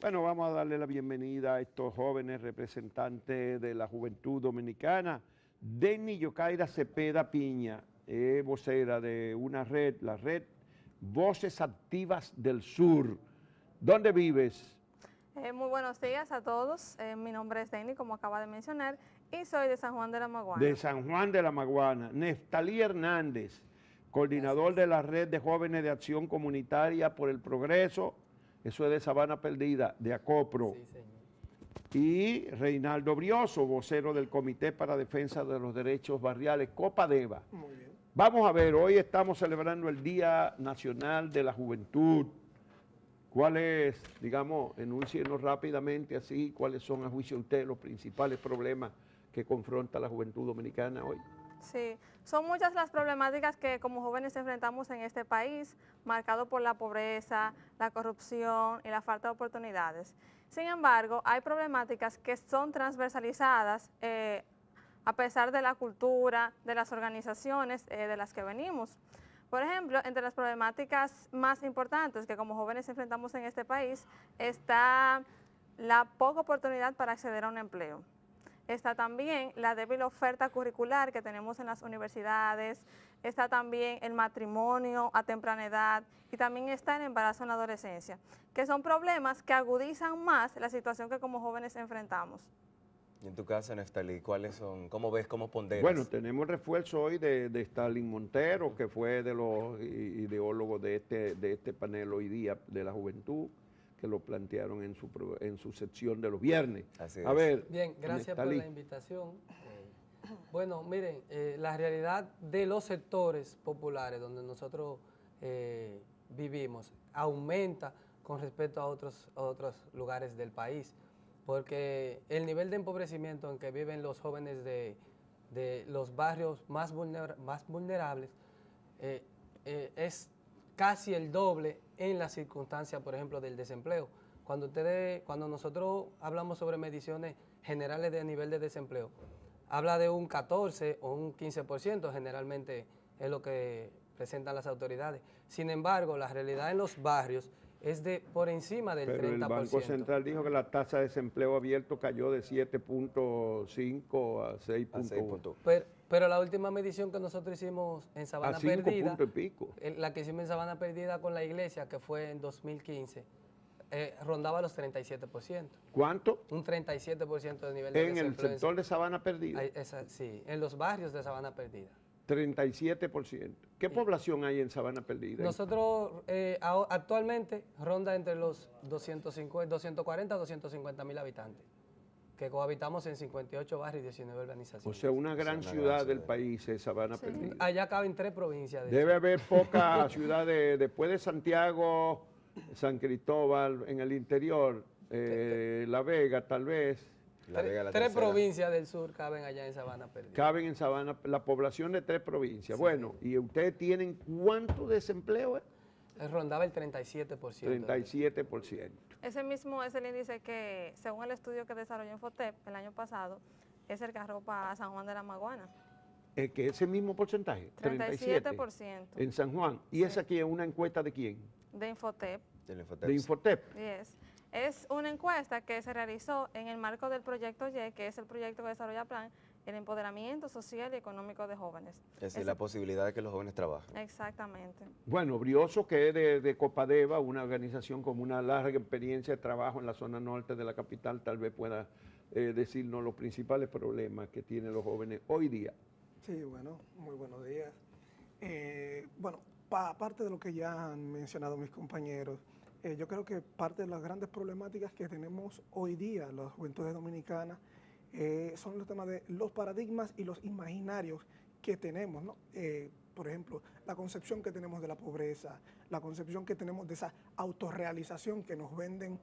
Bueno, vamos a darle la bienvenida a estos jóvenes representantes de la juventud dominicana. Denny Yocaira Cepeda Piña, vocera de una red, la red Voces Activas del Sur. ¿Dónde vives? Muy buenos días a todos. Mi nombre es Denny, como acaba de mencionar, y soy de San Juan de la Maguana. De San Juan de la Maguana. Neftalí Hernández, coordinador de la red de jóvenes de acción comunitaria por el progreso, eso es de Sabana Perdida, de Acopro. Sí, señor. Y Reinaldo Brioso, vocero del Comité para Defensa de los Derechos Barriales, Copadeva. Muy bien. Vamos a ver, hoy estamos celebrando el Día Nacional de la Juventud. ¿Cuáles, digamos, enúncienos rápidamente así, cuáles son a juicio de usted los principales problemas que confronta la juventud dominicana hoy? Sí, son muchas las problemáticas que como jóvenes enfrentamos en este país, marcado por la pobreza, la corrupción y la falta de oportunidades. Sin embargo, hay problemáticas que son transversalizadas a pesar de la cultura, de las organizaciones de las que venimos. Por ejemplo, entre las problemáticas más importantes que como jóvenes enfrentamos en este país está la poca oportunidad para acceder a un empleo. Está también la débil oferta curricular que tenemos en las universidades, está también el matrimonio a temprana edad y también está el embarazo en la adolescencia, que son problemas que agudizan más la situación que como jóvenes enfrentamos. Y en tu caso, Neftalí, ¿cuáles son? ¿Cómo ves, cómo ponderas? Bueno, tenemos el refuerzo hoy de Stalin Montero, que fue de los ideólogos de este panel hoy día de la juventud, que lo plantearon en su sección de los viernes. Así es. A ver, Bien, gracias por Neftalí. la invitación. Bueno, miren, la realidad de los sectores populares donde nosotros vivimos aumenta con respecto a otros lugares del país, porque el nivel de empobrecimiento en que viven los jóvenes de los barrios más vulnerables es casi el doble en la circunstancia, por ejemplo, del desempleo. Cuando nosotros hablamos sobre mediciones generales de nivel de desempleo, habla de un 14 o un 15%, generalmente es lo que presentan las autoridades. Sin embargo, la realidad en los barrios es de por encima del 30%. Pero el Banco Central dijo que la tasa de desempleo abierto cayó de 7.5 a 6.1. Pero la última medición que nosotros hicimos en Sabana A 5 Perdida, puntos y pico. la que hicimos en Sabana Perdida con la iglesia, que fue en 2015, rondaba los 37%. ¿Cuánto? Un 37% de nivel de En el desempleo. sector de Sabana Perdida. Sí, en los barrios de Sabana Perdida. 37%. ¿Qué población hay en Sabana Perdida? Nosotros actualmente ronda entre los 240 a 250 mil habitantes, que cohabitamos en 58 barrios y 19 urbanizaciones. O sea, una gran ciudad del país es Sabana Perdida. Allá caben 3 provincias. Debe haber pocas ciudades, después de Santiago, San Cristóbal, en el interior, La Vega tal vez. Tres provincias del sur caben allá en Sabana Perdida. Caben en Sabana, la población de 3 provincias. Sí. Bueno, ¿y ustedes tienen cuánto desempleo? Rondaba el 37%. 37%. Ese mismo es el índice que, según el estudio que desarrolló Infotep el año pasado, es el que arropa a San Juan de la Maguana. ¿Es que ese mismo porcentaje? 37%. En San Juan. ¿Y esa aquí es una encuesta de quién? De Infotep. De Infotep. Yes. Es una encuesta que se realizó en el marco del proyecto Y, que es el proyecto que desarrolla Plan, el empoderamiento social y económico de jóvenes. Es decir, la posibilidad de que los jóvenes trabajen. Exactamente. Bueno, Brioso, que es de Copadeva, una organización con una larga experiencia de trabajo en la zona norte de la capital, tal vez pueda decirnos los principales problemas que tienen los jóvenes hoy día. Sí, bueno, muy buenos días. Bueno, aparte de lo que ya han mencionado mis compañeros, yo creo que parte de las grandes problemáticas que tenemos hoy día las juventudes dominicanas son los temas de los paradigmas y los imaginarios que tenemos, ¿no? Por ejemplo, la concepción que tenemos de la pobreza, la concepción que tenemos de esa autorrealización que nos vende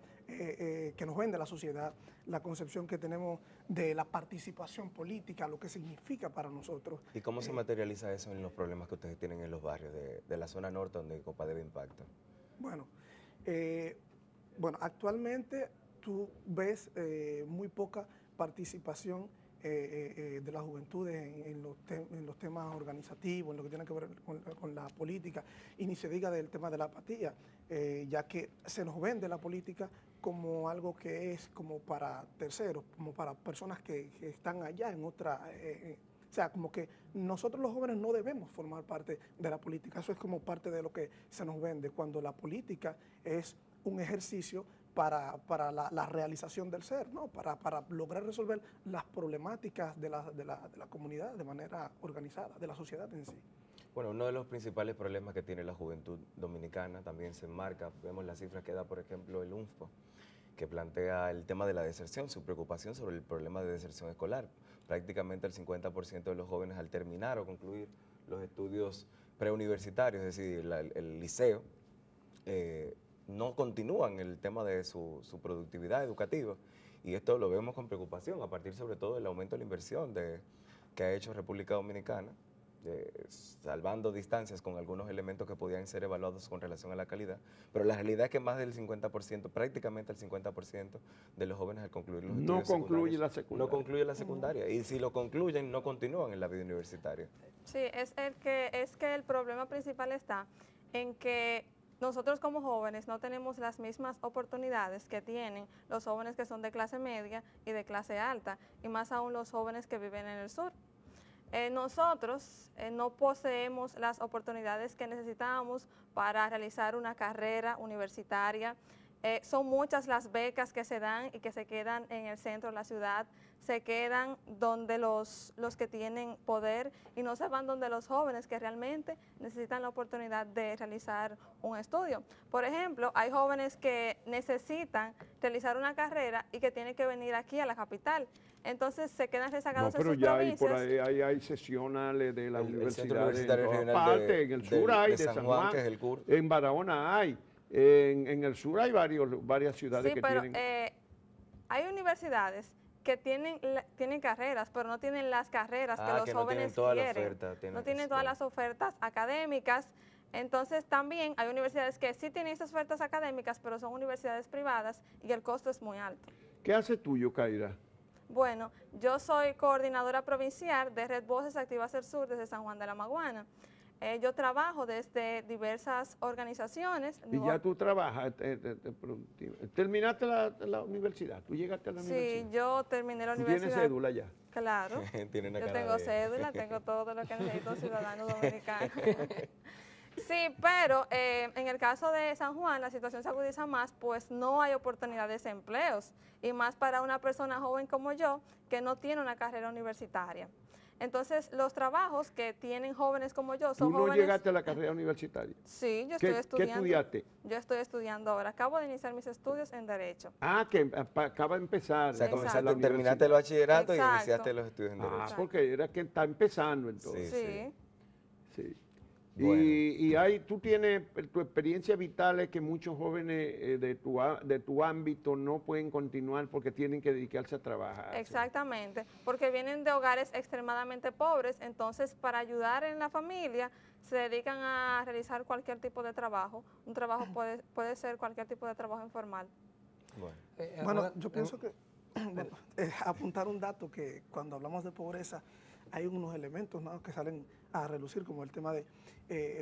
la sociedad, la concepción que tenemos de la participación política, lo que significa para nosotros. ¿Y cómo se materializa eso en los problemas que ustedes tienen en los barrios de la zona norte donde Copadeva impacta? Bueno, actualmente tú ves muy poca participación de la juventud en los temas organizativos, en lo que tiene que ver con la política, y ni se diga del tema de la apatía, ya que se nos vende la política como algo que es como para terceros, como para personas que están allá en otra... o sea, como que nosotros los jóvenes no debemos formar parte de la política. Eso es como parte de lo que se nos vende, cuando la política es un ejercicio para la realización del ser, ¿no? Para lograr resolver las problemáticas de la comunidad de manera organizada, de la sociedad en sí. Bueno, uno de los principales problemas que tiene la juventud dominicana también se enmarca, vemos las cifras que da, por ejemplo, el UNFPA, que plantea el tema de la deserción, su preocupación sobre el problema de deserción escolar. Prácticamente el 50% de los jóvenes al terminar o concluir los estudios preuniversitarios, es decir, el liceo, no continúan el tema de su productividad educativa. Y esto lo vemos con preocupación, a partir sobre todo del aumento de la inversión que ha hecho República Dominicana, salvando distancias con algunos elementos que podían ser evaluados con relación a la calidad, pero la realidad es que más del 50%, prácticamente el 50% de los jóvenes al concluir los estudios concluye la secundaria. no concluye la secundaria, y si lo concluyen, no continúan en la vida universitaria. Sí, es que el problema principal está en que nosotros como jóvenes no tenemos las mismas oportunidades que tienen los jóvenes que son de clase media y de clase alta, y más aún los jóvenes que viven en el sur. Nosotros no poseemos las oportunidades que necesitamos para realizar una carrera universitaria. Son muchas las becas que se dan y que se quedan en el centro de la ciudad, se quedan donde los que tienen poder y no se van donde los jóvenes que realmente necesitan la oportunidad de realizar un estudio. Por ejemplo, hay jóvenes que necesitan realizar una carrera y que tienen que venir aquí a la capital. Entonces se quedan rezagados en sus provincias. Pero ya por ahí hay sesionales de la universidad Universitario en Regional todas partes, en el sur hay, de San Juan, que es el CUR. en Barahona hay, en el sur hay varias ciudades sí, que pero, tienen... hay universidades que tienen carreras, pero no tienen las carreras que los jóvenes quieren. No tienen todas las ofertas académicas. Entonces también hay universidades que sí tienen esas ofertas académicas, pero son universidades privadas y el costo es muy alto. ¿Qué hace tú, Yokaira? Bueno, yo soy coordinadora provincial de Red Voces Activas del Sur desde San Juan de la Maguana. Yo trabajo desde diversas organizaciones. Y ya tú trabajas, terminaste la universidad, tú llegaste a la universidad. Sí, yo terminé la universidad. ¿Tienes cédula ya? Claro, yo tengo cédula, tengo todo lo que necesito un ciudadano dominicano. Sí, pero en el caso de San Juan la situación se agudiza más, pues no hay oportunidades de empleos, y más para una persona joven como yo que no tiene una carrera universitaria. Entonces, los trabajos que tienen jóvenes como yo son jóvenes... ¿Tú no llegaste a la carrera universitaria? Sí, yo estoy estudiando. ¿Qué estudiaste? Yo estoy estudiando ahora. Acabo de iniciar mis estudios en Derecho. Ah, que acaba de empezar. O sea, Exacto. terminaste el bachillerato Exacto. y iniciaste los estudios en Derecho. Ah, porque era que está empezando entonces. Sí. Sí. Bueno. Y tú tienes tu experiencia vital es que muchos jóvenes de tu ámbito no pueden continuar porque tienen que dedicarse a trabajar. Exactamente, porque vienen de hogares extremadamente pobres, entonces para ayudar en la familia se dedican a realizar cualquier tipo de trabajo. Un trabajo puede ser cualquier tipo de trabajo informal. Bueno, yo pienso que apuntar un dato que cuando hablamos de pobreza hay unos elementos, ¿no?, que salen a relucir, como el tema de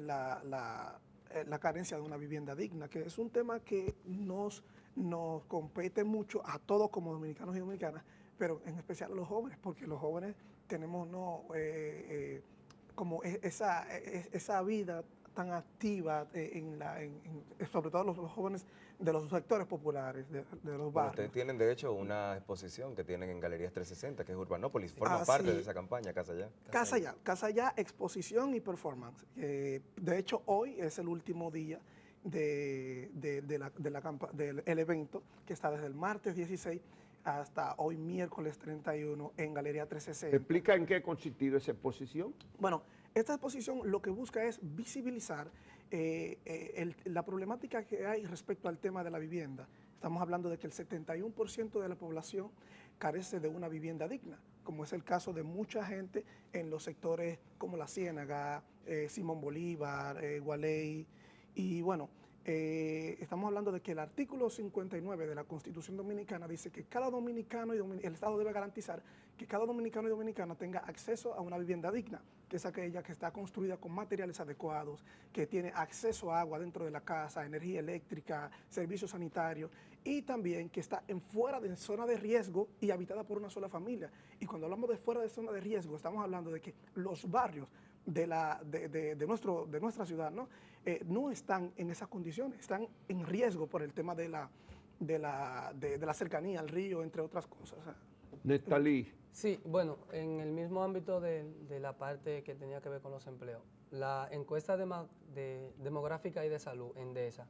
la carencia de una vivienda digna, que es un tema que nos compete mucho a todos como dominicanos y dominicanas, pero en especial a los jóvenes, porque los jóvenes tenemos como esa vida tan activa, sobre todo los jóvenes de los sectores populares, de los barrios. Ustedes tienen, de hecho, una exposición que tienen en Galerías 360, que es Urbanópolis, forma parte de esa campaña, Casa Ya. Casa Ya, exposición y performance. De hecho, hoy es el último día del evento, que está desde el martes 16 hasta hoy miércoles 31 en Galería 360. ¿Explica en qué ha consistido esa exposición? Bueno, esta exposición lo que busca es visibilizar la problemática que hay respecto al tema de la vivienda. Estamos hablando de que el 71% de la población carece de una vivienda digna, como es el caso de mucha gente en los sectores como La Ciénaga, Simón Bolívar, Gualey, y bueno, estamos hablando de que el artículo 59 de la Constitución Dominicana dice que cada dominicano y el Estado debe garantizar que cada dominicano y dominicana tenga acceso a una vivienda digna, que es aquella que está construida con materiales adecuados, que tiene acceso a agua dentro de la casa, energía eléctrica, servicios sanitarios, y también que está fuera de zona de riesgo y habitada por una sola familia. Y cuando hablamos de fuera de zona de riesgo, estamos hablando de que los barrios de nuestra ciudad no están en esas condiciones, están en riesgo por el tema de la cercanía al río, entre otras cosas. Nestalí. Sí, bueno, en el mismo ámbito de la parte que tenía que ver con los empleos, la encuesta demográfica y de salud, ENDESA,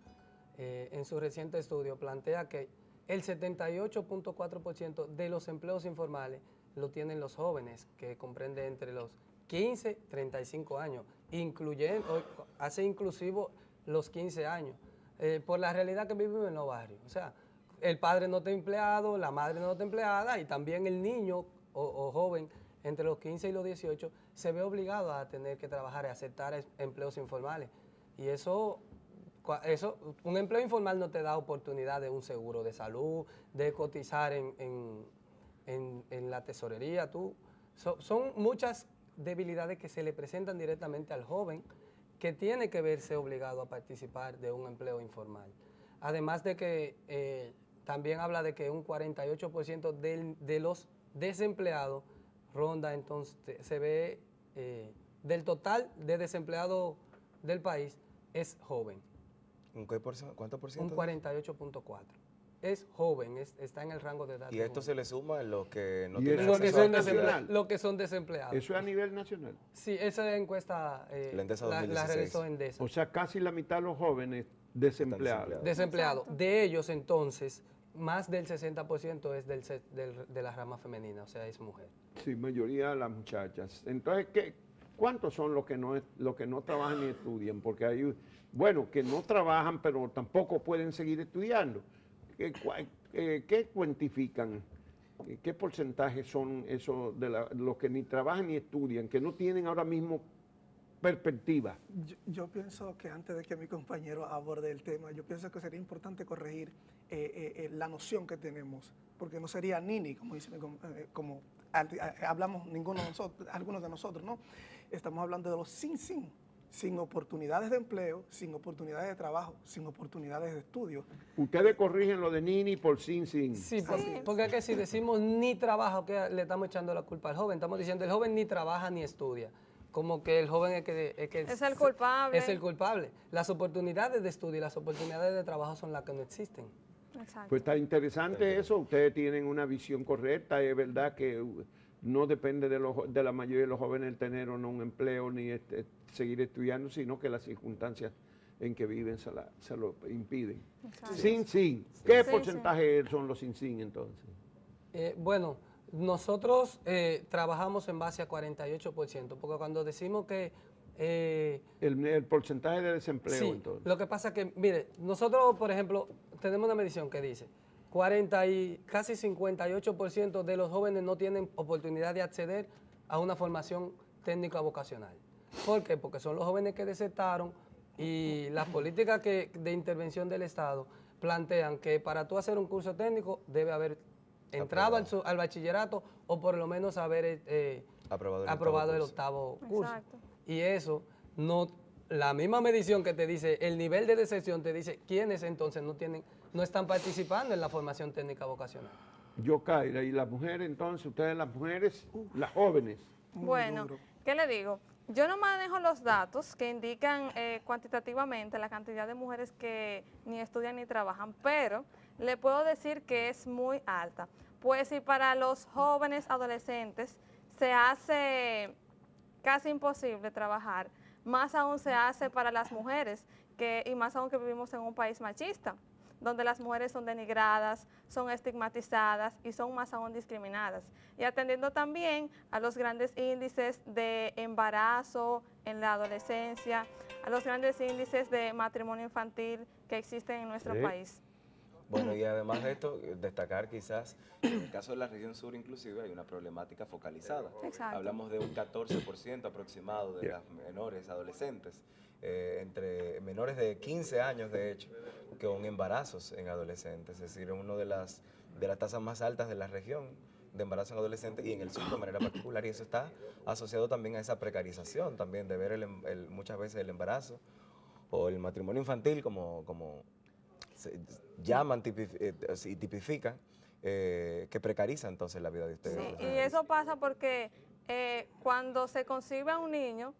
en su reciente estudio plantea que el 78.4% de los empleos informales lo tienen los jóvenes, que comprende entre los 15 y 35 años, hace inclusivo los 15 años, por la realidad que vivimos en los barrios. O sea, el padre no está empleado, la madre no está empleada y también el niño o joven entre los 15 y los 18 se ve obligado a tener que trabajar y aceptar empleos informales. Y eso, un empleo informal no te da oportunidad de un seguro de salud, de cotizar en la tesorería. Son muchas debilidades que se le presentan directamente al joven que tiene que verse obligado a participar de un empleo informal. Además de que también habla de que un 48% de los desempleados ronda, entonces se ve del total de desempleados del país es joven. ¿Cuánto por ciento? Un 48.4%. Es joven, está en el rango de edad. Y esto se le suma en los que no ¿Y tienen eso acceso a la nacional? actividad. Lo que son desempleados. Eso es a nivel nacional. Sí, esa encuesta La ENDESA la 2016. realizó ENDESA. O sea, casi la mitad de los jóvenes desempleados. Desempleados. De ellos, entonces, más del 60% es de la rama femenina, o sea, es mujer. Sí, mayoría de las muchachas. Entonces, ¿cuántos son los que no trabajan ni estudian? Porque hay, bueno, que no trabajan, pero tampoco pueden seguir estudiando. ¿Qué cuantifican? ¿Qué porcentaje son esos de los que ni trabajan ni estudian, que no tienen ahora mismo perspectiva? Yo pienso que antes de que mi compañero aborde el tema, yo pienso que sería importante corregir la noción que tenemos, porque no sería nini, como hablamos algunos de nosotros, ¿no? Estamos hablando de los sin oportunidades de empleo, sin oportunidades de trabajo, sin oportunidades de estudio. Ustedes corrigen lo de nini por sin. Sí, porque es que si decimos ni trabaja, que le estamos echando la culpa al joven, estamos diciendo el joven ni trabaja ni estudia. Como que el joven es el culpable. Es el culpable. Las oportunidades de estudio y las oportunidades de trabajo son las que no existen. Exacto. Pues está interesante eso, ustedes tienen una visión correcta, es verdad que no depende de la mayoría de los jóvenes el tener o no un empleo ni seguir estudiando, sino que las circunstancias en que viven se lo impiden. Exacto. Sin. ¿Qué Sí, porcentaje son los sin entonces? Bueno, nosotros trabajamos en base a 48%, porque cuando decimos que... El porcentaje de desempleo sí, entonces. lo que pasa es que, mire, nosotros, por ejemplo, tenemos una medición que dice casi 58% de los jóvenes no tienen oportunidad de acceder a una formación técnica vocacional. ¿Por qué? Porque son los jóvenes que desertaron y las políticas de intervención del Estado plantean que para tú hacer un curso técnico debe haber entrado al bachillerato o por lo menos haber aprobado el octavo curso. Exacto. Y eso, la misma medición que te dice, el nivel de deserción te dice quiénes entonces no están participando en la formación técnica vocacional. Yokaira, y las mujeres entonces, ustedes las mujeres, las jóvenes. Bueno, ¿qué le digo? Yo no manejo los datos que indican cuantitativamente la cantidad de mujeres que ni estudian ni trabajan, pero le puedo decir que es muy alta. Pues si para los jóvenes adolescentes se hace casi imposible trabajar, más aún se hace para las mujeres, y más aún que vivimos en un país machista, donde las mujeres son denigradas, son estigmatizadas y son más aún discriminadas. Y atendiendo también a los grandes índices de embarazo en la adolescencia, a los grandes índices de matrimonio infantil que existen en nuestro país. Bueno, y además de esto, destacar quizás, en el caso de la región sur inclusive, hay una problemática focalizada. Exacto. Hablamos de un 14% aproximado de las menores adolescentes, entre menores de 15 años de hecho, con embarazos en adolescentes, es decir, una de las tasas más altas de la región, de embarazo en adolescentes y en el sur de manera particular, y eso está asociado también a esa precarización también de ver muchas veces el embarazo o el matrimonio infantil como se llaman y tipifican, que precariza entonces la vida de ustedes. Sí, y eso pasa porque cuando se concibe a un niño,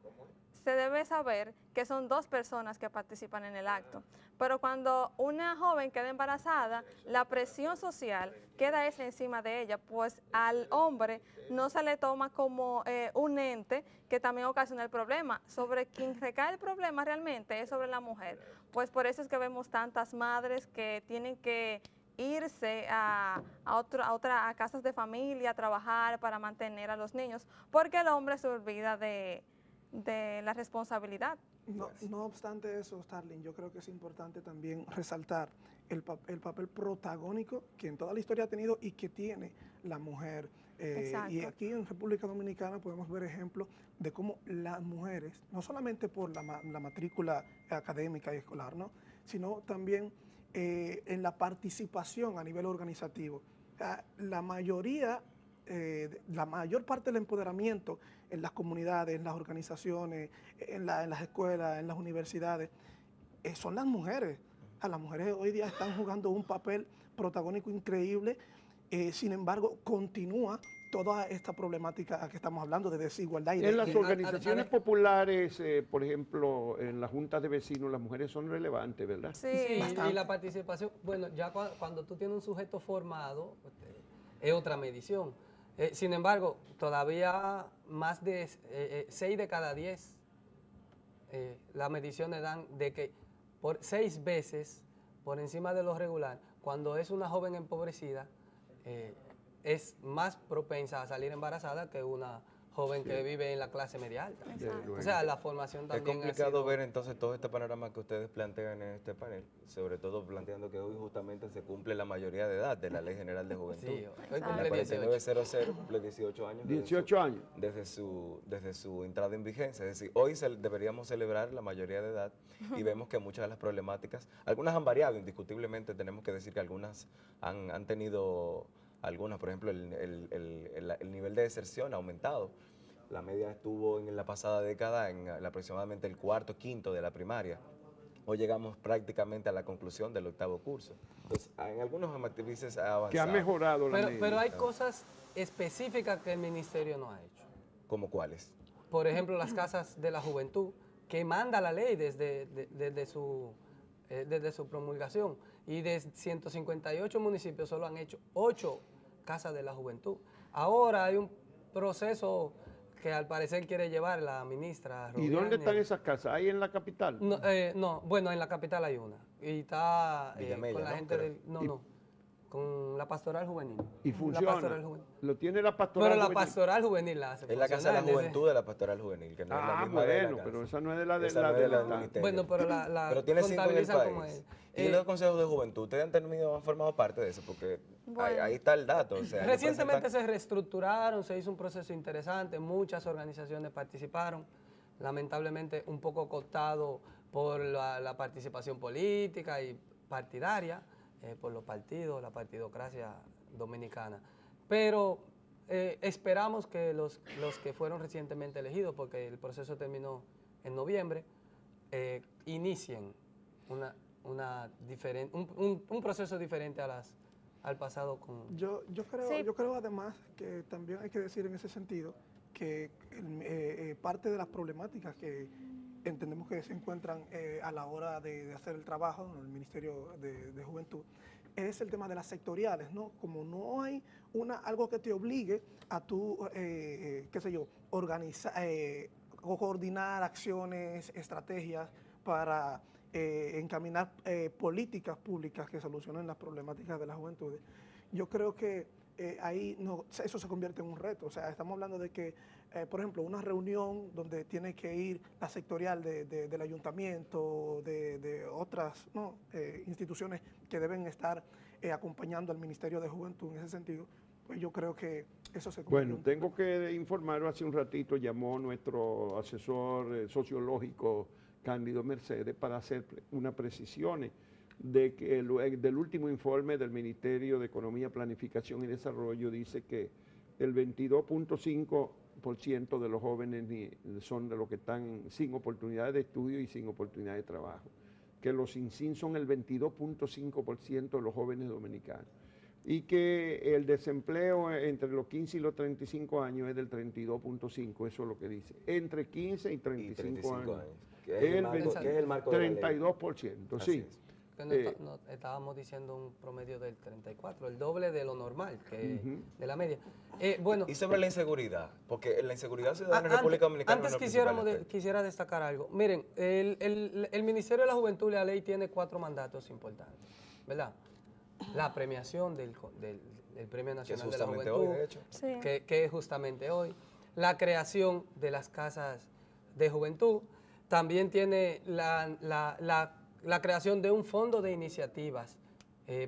se debe saber que son dos personas que participan en el acto. Pero cuando una joven queda embarazada, la presión social queda encima de ella, pues al hombre no se le toma como un ente que también ocasiona el problema. Sobre quien recae el problema realmente es sobre la mujer. Pues por eso es que vemos tantas madres que tienen que irse a casas de familia, a trabajar para mantener a los niños, porque el hombre se olvida de la responsabilidad. No obstante eso, Starling, yo creo que es importante también resaltar el papel protagónico que en toda la historia ha tenido y que tiene la mujer. Y aquí en República Dominicana podemos ver ejemplos de cómo las mujeres, no solamente por la matrícula académica y escolar, ¿no?, sino también en la participación a nivel organizativo. La mayor parte del empoderamiento en las comunidades, en las organizaciones, en las escuelas, en las universidades, son las mujeres. Las mujeres hoy día están jugando un papel protagónico increíble, sin embargo, continúa toda esta problemática que estamos hablando de desigualdad. En las organizaciones populares, por ejemplo, en las juntas de vecinos, las mujeres son relevantes, ¿verdad? Sí, y la participación, bueno, ya cuando tú tienes un sujeto formado, es otra medición. Sin embargo, todavía más de 6 de cada 10 las mediciones dan de que por 6 veces por encima de lo regular, cuando es una joven empobrecida, es más propensa a salir embarazada que una joven que vive en la clase media alta. O sea, la formación también es complicado ver entonces todo este panorama que ustedes plantean en este panel, sobre todo planteando que hoy justamente se cumple la mayoría de edad de la Ley General de Juventud. Sí, hoy La cumple 4900 cumple 18 años. 18 años. Desde su entrada en vigencia. Es decir, hoy deberíamos celebrar la mayoría de edad y vemos que muchas de las problemáticas, algunas han variado, indiscutiblemente tenemos que decir que algunas han tenido... Algunas, por ejemplo, el nivel de deserción ha aumentado. La media estuvo en la pasada década en aproximadamente el cuarto, quinto de la primaria. Hoy llegamos prácticamente a la conclusión del 8º curso. Entonces, en algunos matrices ha avanzado. Que ha mejorado la media. Pero hay cosas específicas que el ministerio no ha hecho. ¿Cómo cuáles? Por ejemplo, las casas de la juventud, que manda la ley desde su promulgación. Y de 158 municipios solo han hecho 8 casas de la juventud. Ahora hay un proceso que al parecer quiere llevar la ministra Robiani. ¿Y dónde están esas casas? ¿Ahí en la capital? No, bueno, en la capital hay una. Y está Villamella, con la ¿no? gente del... con la pastoral juvenil. ¿Y funciona? La pastoral juvenil. Lo tiene la pastoral Pero la juvenil. pastoral juvenil la hace. Es la Casa de la Juventud de la Pastoral Juvenil, que no es la misma de la casa. pero esa no es de la Esa no es de la del ministerio. Bueno, pero la pero tiene 5 en el contabilizan como país. es. Y los consejos de juventud, ¿ustedes han formado parte de eso? Porque ahí está el dato. O sea, recientemente se reestructuraron, se hizo un proceso interesante, muchas organizaciones participaron, lamentablemente un poco cooptado por la participación política y partidaria, por los partidos, la partidocracia dominicana. Pero esperamos que los que fueron recientemente elegidos, porque el proceso terminó en noviembre, inicien un proceso diferente al pasado. Yo creo además que también hay que decir en ese sentido que parte de las problemáticas que entendemos que se encuentran a la hora de hacer el trabajo en el Ministerio de Juventud es el tema de las sectoriales, ¿no? Como no hay algo que te obligue a tú, organizar o coordinar acciones, estrategias para encaminar políticas públicas que solucionen las problemáticas de las juventudes. Yo creo que ahí eso se convierte en un reto. O sea, estamos hablando de que, por ejemplo, una reunión donde tiene que ir la sectorial del ayuntamiento, de otras instituciones que deben estar acompañando al Ministerio de Juventud en ese sentido, pues yo creo que eso se convierte. Bueno, tengo que informar, hace un ratito llamó nuestro asesor sociológico Cándido Mercedes para hacer unas precisiones. de que del último informe del Ministerio de Economía, Planificación y Desarrollo dice que el 22.5% de los jóvenes son de los que están sin oportunidades de estudio y sin oportunidades de trabajo, que los sin son el 22.5% de los jóvenes dominicanos y que el desempleo entre los 15 y los 35 años es del 32.5%, eso es lo que dice, entre 15 y 35 años. ¿Qué es el marco de la ley? 32%, sí. Es. Estábamos diciendo un promedio del 34, el doble de lo normal, de la media. Bueno, y sobre la inseguridad, porque la inseguridad ciudadana en República Dominicana antes no es quisiera destacar algo. Miren, el Ministerio de la Juventud y la Ley tiene 4 mandatos importantes, ¿verdad? La premiación del Premio Nacional de la Juventud, hoy, de hecho. Sí. que es justamente hoy, la creación de las casas de juventud, también tiene la creación de un fondo de iniciativas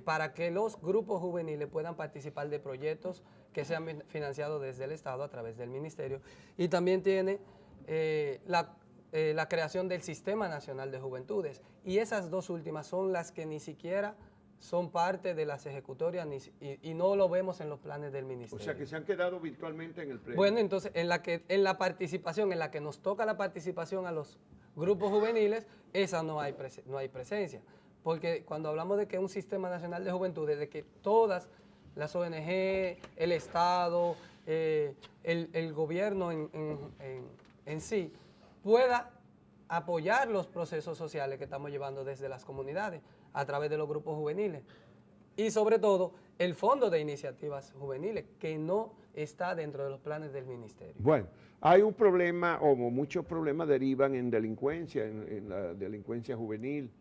para que los grupos juveniles puedan participar de proyectos que sean financiados desde el Estado a través del Ministerio. Y también tiene la creación del Sistema Nacional de Juventudes. Y esas dos últimas son las que ni siquiera son parte de las ejecutorias y no lo vemos en los planes del Ministerio. O sea, que se han quedado virtualmente en el premio. Bueno, entonces, en la que nos toca la participación a los grupos juveniles, esa no hay presencia. Porque cuando hablamos de que un sistema nacional de juventudes, de que todas las ONG, el Estado, el gobierno en sí, pueda apoyar los procesos sociales que estamos llevando desde las comunidades, a través de los grupos juveniles. Y sobre todo, el Fondo de Iniciativas Juveniles, que no está dentro de los planes del Ministerio. Bueno, hay un problema, o muchos problemas derivan en delincuencia, en la delincuencia juvenil,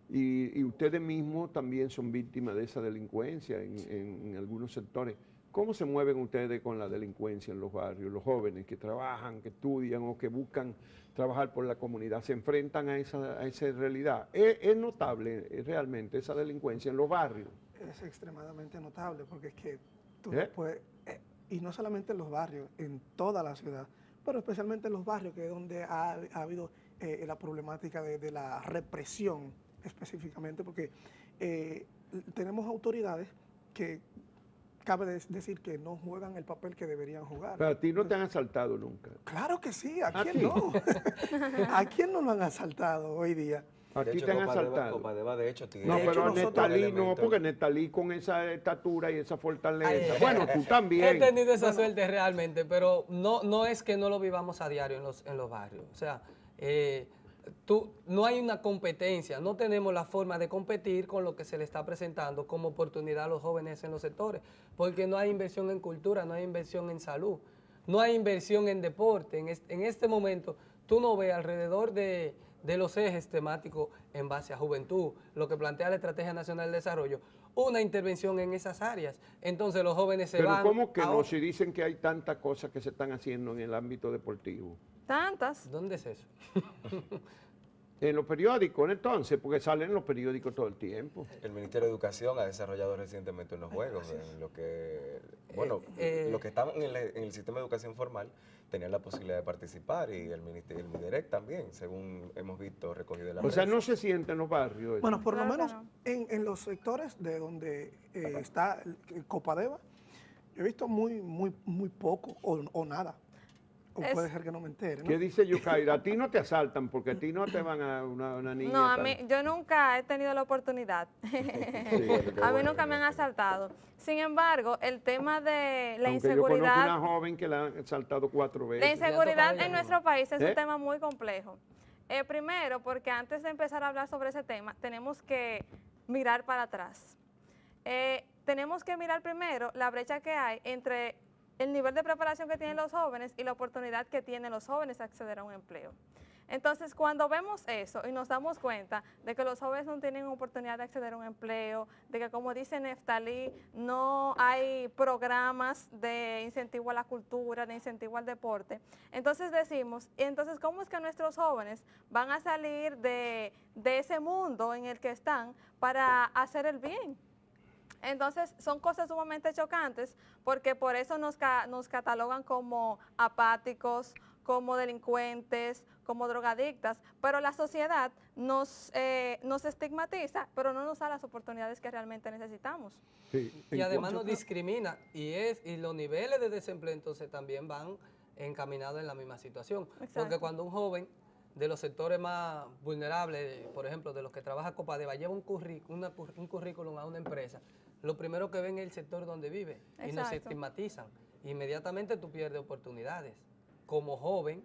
y ustedes mismos también son víctimas de esa delincuencia en algunos sectores. ¿Cómo se mueven ustedes con la delincuencia en los barrios? Los jóvenes que trabajan, que estudian o que buscan trabajar por la comunidad, ¿se enfrentan a esa realidad? ¿Es notable realmente esa delincuencia en los barrios? Es extremadamente notable porque es que tú no puedes, y no solamente en los barrios, en toda la ciudad, pero especialmente en los barrios, que es donde ha habido la problemática de la represión específicamente, porque tenemos autoridades que cabe decir que no juegan el papel que deberían jugar. Pero a ti no te han asaltado nunca. Claro que sí, ¿a quién no? ¿A quién no lo han asaltado hoy día? Aquí te han asaltado. Copadeva, de hecho, No, de pero hecho, a Nestalí no, porque Nestalí con esa estatura y esa fortaleza. Bueno, tú también. He tenido esa suerte realmente, pero no es que no lo vivamos a diario en los barrios. O sea, no hay una competencia, no tenemos la forma de competir con lo que se le está presentando como oportunidad a los jóvenes en los sectores, porque no hay inversión en cultura, no hay inversión en salud, no hay inversión en deporte. En este momento, tú no ves alrededor de los ejes temáticos en base a juventud, lo que plantea la Estrategia Nacional de Desarrollo, una intervención en esas áreas. Entonces los jóvenes se van... Pero ¿cómo que no? Si dicen que hay tantas cosas que se están haciendo en el ámbito deportivo. Tantas. ¿Dónde es eso? En los periódicos, entonces, porque salen en los periódicos todo el tiempo. El Ministerio de Educación ha desarrollado recientemente unos juegos en lo que, bueno, los que estaban en el sistema de educación formal tenían la posibilidad de participar y el MIDEREC también, según hemos visto recogido de la prensa. O sea, no se siente en los barrios. Eso. Bueno, por lo Claro que menos no. en los sectores de donde está el Copadeva, yo he visto muy poco o nada. O puede ser que no me entere, ¿no? ¿Qué dice Yukaira? A ti no te asaltan porque a ti no te van a una niña. No, a tan- mí, yo nunca he tenido la oportunidad. A mí nunca me han asaltado. Sin embargo, el tema de la Aunque yo conozco inseguridad, una joven que la han asaltado 4 la veces. inseguridad ella en misma. nuestro país es ¿Eh? un tema muy complejo. Primero, porque antes de empezar a hablar sobre ese tema, tenemos que mirar para atrás. Tenemos que mirar primero la brecha que hay entre el nivel de preparación que tienen los jóvenes y la oportunidad que tienen los jóvenes de acceder a un empleo. Entonces, cuando vemos eso y nos damos cuenta de que los jóvenes no tienen oportunidad de acceder a un empleo, de que, como dice Nestalí, no hay programas de incentivo a la cultura, de incentivo al deporte, entonces decimos, entonces, ¿cómo es que nuestros jóvenes van a salir de ese mundo en el que están para hacer el bien? Entonces, son cosas sumamente chocantes porque por eso nos catalogan como apáticos, como delincuentes, como drogadictas, pero la sociedad nos estigmatiza, pero no nos da las oportunidades que realmente necesitamos. Sí, Y además nos discrimina y los niveles de desempleo entonces también van encaminados en la misma situación. Exacto. Porque cuando un joven de los sectores más vulnerables, por ejemplo, de los que trabaja Copadeva, lleva un currículum a una empresa, lo primero que ven es el sector donde vive y nos Exacto. estigmatizan. Inmediatamente tú pierdes oportunidades. Como joven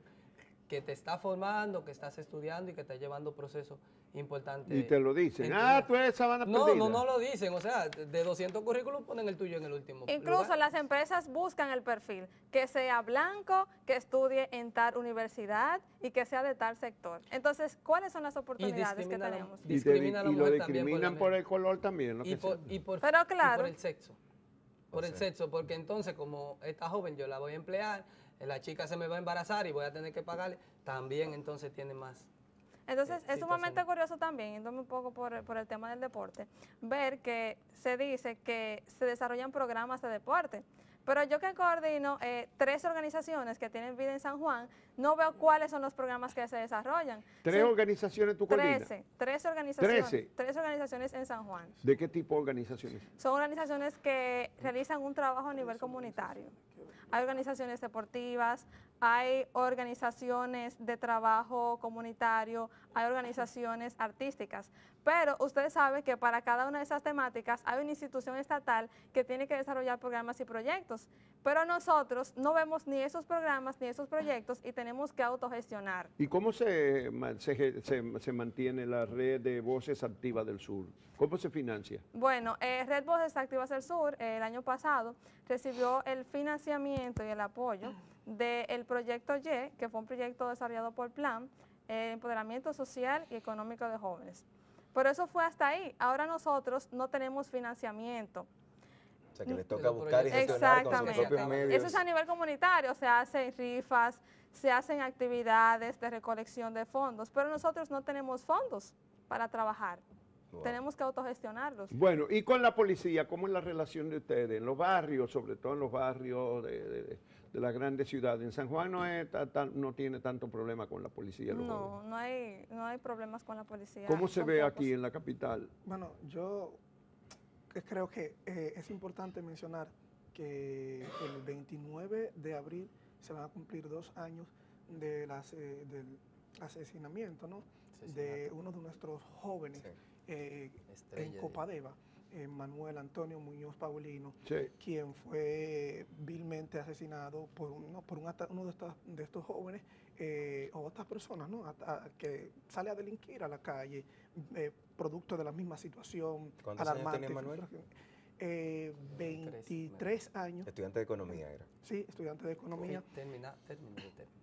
que te está formando, que estás estudiando y que está llevando procesos importantes. Y te lo dicen. en tu Ah, vida. tú eres Sabana No, Perdida. no lo dicen. O sea, de 200 currículums ponen el tuyo en el último Incluso lugar. las empresas buscan el perfil, que sea blanco, que estudie en tal universidad y que sea de tal sector. Entonces, ¿cuáles son las oportunidades que tenemos? Discrimina a la y lo mujer también discriminan por el color también. Lo y que por, sea. y por- Pero y claro. por el sexo. Por el sexo, porque entonces como esta joven yo la voy a emplear, la chica se me va a embarazar y voy a tener que pagarle, también entonces tiene más. Entonces, es situación. sumamente curioso también, yéndome un poco por el tema del deporte, ver que se dice que se desarrollan programas de deporte. Pero yo que coordino 3 organizaciones que tienen vida en San Juan, no veo cuáles son los programas que se desarrollan. ¿Tres Sí, organizaciones tú coordinas? 13 organizaciones. 13. 13 organizaciones en San Juan. ¿De qué tipo de organizaciones? Son organizaciones que realizan un trabajo a nivel comunitario. Hay organizaciones deportivas, hay organizaciones de trabajo comunitario, hay organizaciones artísticas. Pero ustedes saben que para cada una de esas temáticas hay una institución estatal que tiene que desarrollar programas y proyectos. Pero nosotros no vemos ni esos programas ni esos proyectos y tenemos que autogestionar. ¿Y cómo se mantiene la red de voces activas del sur? ¿Cómo se financia? Bueno, Red Voces Activas del Sur el año pasado recibió el financiamiento y el apoyo del proyecto Y, que fue un proyecto desarrollado por Plan, Empoderamiento Social y Económico de Jóvenes. Pero eso fue hasta ahí. Ahora nosotros no tenemos financiamiento. O sea, que les toca Pero buscar y gestionar con sus Exactamente. propios medios. Eso es a nivel comunitario, se hacen rifas, se hacen actividades de recolección de fondos, pero nosotros no tenemos fondos para trabajar. Wow. Tenemos que autogestionarlos. Bueno, y con la policía, ¿cómo es la relación de ustedes? En los barrios, sobre todo en los barrios de las grandes ciudades. En San Juan no tiene tanto problema con la policía. los jóvenes. No hay problemas con la policía. ¿Cómo se son ve pocos. aquí en la capital? Bueno, yo creo que es importante mencionar que el 29 de abril se van a cumplir 2 años del asesinamiento, ¿no? De uno de nuestros jóvenes en Estrella, Copadeva, Manuel Antonio Muñoz Paulino, Sí. quien fue vilmente asesinado por uno de estos jóvenes o otras personas, ¿no? Que sale a delinquir a la calle, producto de la misma situación ¿Cuántos años alarmante. tenía Manuel? 23 años, Estudiante de economía era. sí, estudiante de economía. Término.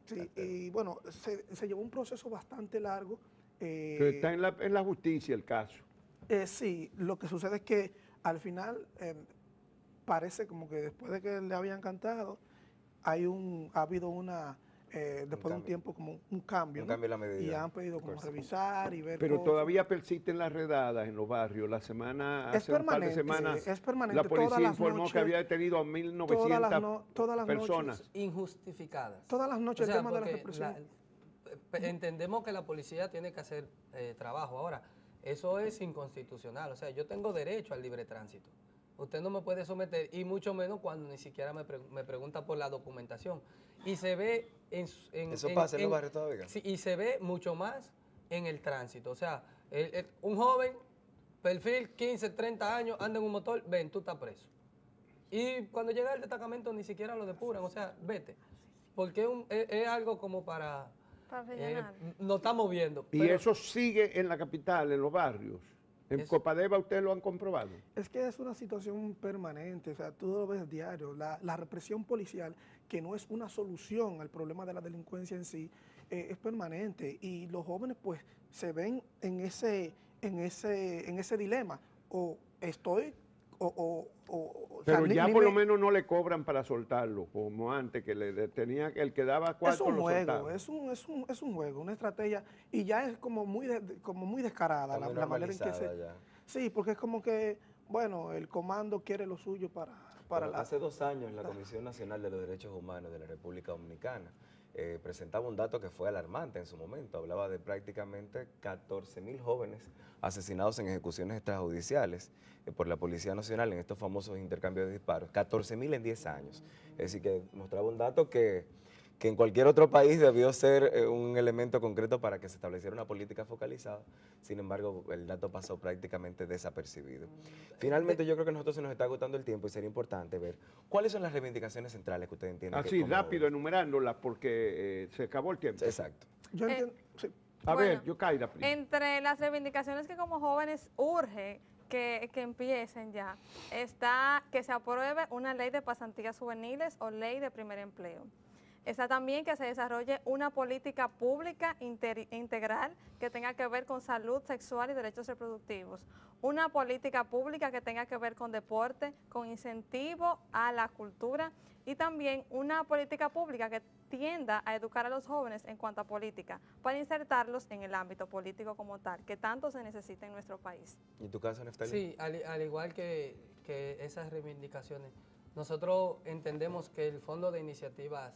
Sí, y bueno, se llevó un proceso bastante largo. Pero está en la justicia el caso. Sí, lo que sucede es que al final parece como que después de que le habían cantado, ha habido una, después de un tiempo como un cambio. Un ¿no? cambio en la medida. Y han pedido de como coerción. revisar y ver Pero cosas. todavía persisten las redadas en los barrios. Es hace un par permanente, de semanas es permanente. la Todas policía las informó noches, que había detenido a 1.900 todas las personas. noches, Injustificadas. todas las noches O sea, el tema de la porque represión. entendemos que la policía tiene que hacer trabajo. Ahora, eso es inconstitucional. O sea, yo tengo derecho al libre tránsito. Usted no me puede someter, y mucho menos cuando ni siquiera me pregunta por la documentación. Y se ve Eso pasa en los barrios todavía. Sí, y se ve mucho más en el tránsito. O sea, un joven, perfil 15, 30 años, anda en un motor, ven, tú estás preso. Y cuando llega el destacamento ni siquiera lo depuran, o sea, vete. Porque es algo como para rellenar. nos estamos viendo. Y pero eso sigue en la capital, en los barrios. En Eso- Copadeva ustedes lo han comprobado. Es que es una situación permanente, o sea, tú lo ves diario. La represión policial, que no es una solución al problema de la delincuencia en sí, es permanente. Y los jóvenes, pues, se ven en ese dilema. O estoy, o sea, Pero ni- ya ni por lo me- menos no le cobran para soltarlo, como antes, que el que daba Es cuarto un lo juego, soltaba. es un juego, una estrategia, y ya es como muy descarada Está muy la manera en que normalizada ya. Sí, porque es como que, bueno, el comando quiere lo suyo para Bueno, la... hace 2 años la Comisión Nacional de los Derechos Humanos de la República Dominicana presentaba un dato que fue alarmante en su momento. Hablaba de prácticamente 14.000 jóvenes asesinados en ejecuciones extrajudiciales por la Policía Nacional en estos famosos intercambios de disparos. 14.000 en 10 años. Es decir, que mostraba un dato que en cualquier otro país debió ser un elemento concreto para que se estableciera una política focalizada. Sin embargo, el dato pasó prácticamente desapercibido. Finalmente, yo creo que a nosotros se nos está agotando el tiempo y sería importante ver cuáles son las reivindicaciones centrales que ustedes entienden. Así, rápido enumerándolas porque se acabó el tiempo. Exacto. Yo entiendo, sí. A Bueno, ver, Yokaira primero. Entre las reivindicaciones que como jóvenes urge que empiecen ya, está que se apruebe una ley de pasantías juveniles o ley de primer empleo. Está también que se desarrolle una política pública integral que tenga que ver con salud sexual y derechos reproductivos. Una política pública que tenga que ver con deporte, con incentivo a la cultura y también una política pública que tienda a educar a los jóvenes en cuanto a política, para insertarlos en el ámbito político como tal, que tanto se necesita en nuestro país. ¿Y en tu caso, Neftalí? Sí, al igual que esas reivindicaciones, nosotros entendemos que el Fondo de Iniciativas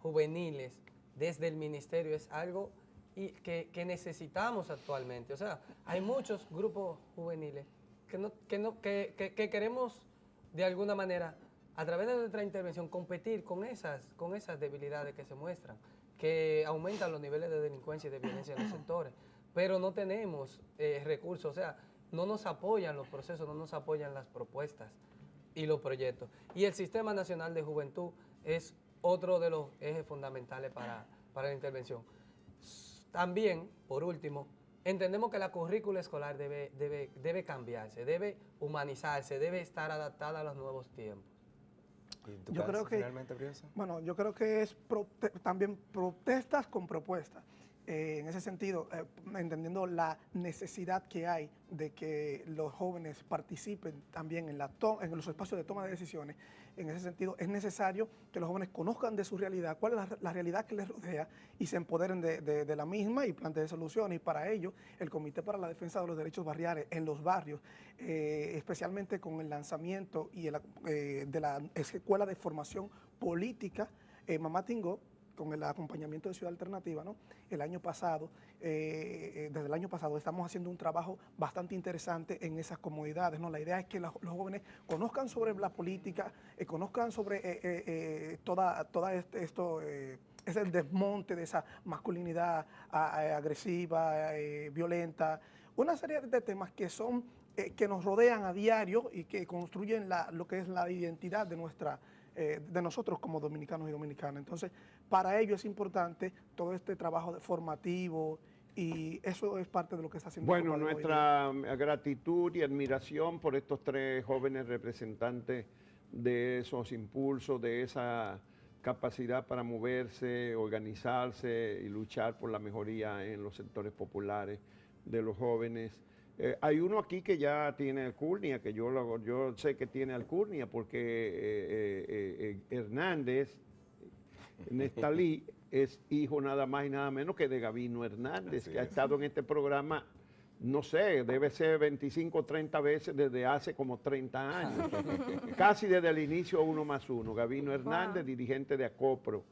Juveniles desde el Ministerio es algo que necesitamos actualmente. O sea, hay muchos grupos juveniles que queremos de alguna manera, a través de nuestra intervención, competir con esas debilidades que se muestran, que aumentan los niveles de delincuencia y de violencia en los sectores, pero no tenemos recursos, o sea, no nos apoyan los procesos, no nos apoyan las propuestas y los proyectos. Y el Sistema Nacional de Juventud es otro de los ejes fundamentales para la intervención. También, por último, entendemos que la currícula escolar debe cambiarse, debe humanizarse, debe estar adaptada a los nuevos tiempos. Yo creo que, bueno, yo creo que es también protestas con propuestas. En ese sentido, entendiendo la necesidad que hay de que los jóvenes participen también en los espacios de toma de decisiones, en ese sentido es necesario que los jóvenes conozcan de su realidad, cuál es la realidad que les rodea y se empoderen de la misma y planteen soluciones. Y para ello, el Comité para la Defensa de los Derechos Barriales en los barrios, especialmente con el lanzamiento de la Escuela de Formación Política Mamá Tingó, con el acompañamiento de Ciudad Alternativa, ¿no? Desde el año pasado estamos haciendo un trabajo bastante interesante en esas comunidades, ¿no? La idea es que los jóvenes conozcan sobre la política, conozcan sobre esto, es el desmonte de esa masculinidad agresiva, violenta, una serie de temas que son que nos rodean a diario y que construyen lo que es la identidad de nosotros como dominicanos y dominicanas. Entonces, para ello es importante todo este trabajo formativo y eso es parte de lo que está haciendo. Bueno, nuestra gratitud y admiración por estos tres jóvenes representantes de esos impulsos, de esa capacidad para moverse, organizarse y luchar por la mejoría en los sectores populares de los jóvenes. Hay uno aquí que ya tiene alcurnia, que yo sé que tiene alcurnia porque Hernández, Neftalí, es hijo nada más y nada menos que de Gabino Hernández, que ha estado en este programa, no sé, debe ser 25 o 30 veces desde hace como 30 años, casi desde el inicio 1+1. Gabino Hernández, dirigente de ACOPRO,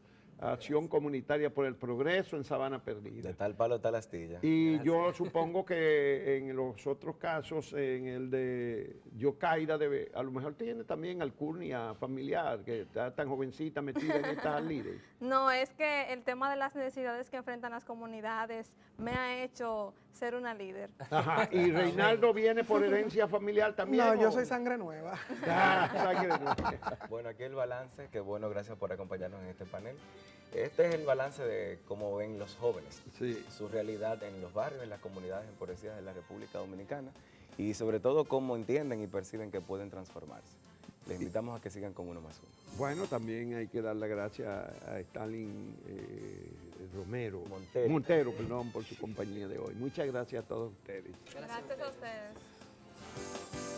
Acción Comunitaria por el Progreso en Sabana Perdida. De tal palo, tal astilla. Y yo supongo que en los otros casos, en el de Yokaira, a lo mejor tiene también alcurnia familiar, que está tan jovencita metida en estas líderes. No, es que el tema de las necesidades que enfrentan las comunidades me ha hecho ser una líder. Ajá, y Reinaldo viene por herencia familiar también. No, yo soy sangre nueva. Sangre nueva. Bueno, aquí el balance, que bueno, gracias por acompañarnos en este panel. Este es el balance de cómo ven los jóvenes, sí, su realidad en los barrios, en las comunidades empobrecidas de la República Dominicana y sobre todo cómo entienden y perciben que pueden transformarse. Les invitamos a que sigan con 1+1. Bueno, también hay que dar las gracias a Stalin Montero, perdón, por su compañía de hoy. Muchas gracias a todos ustedes. Gracias a ustedes.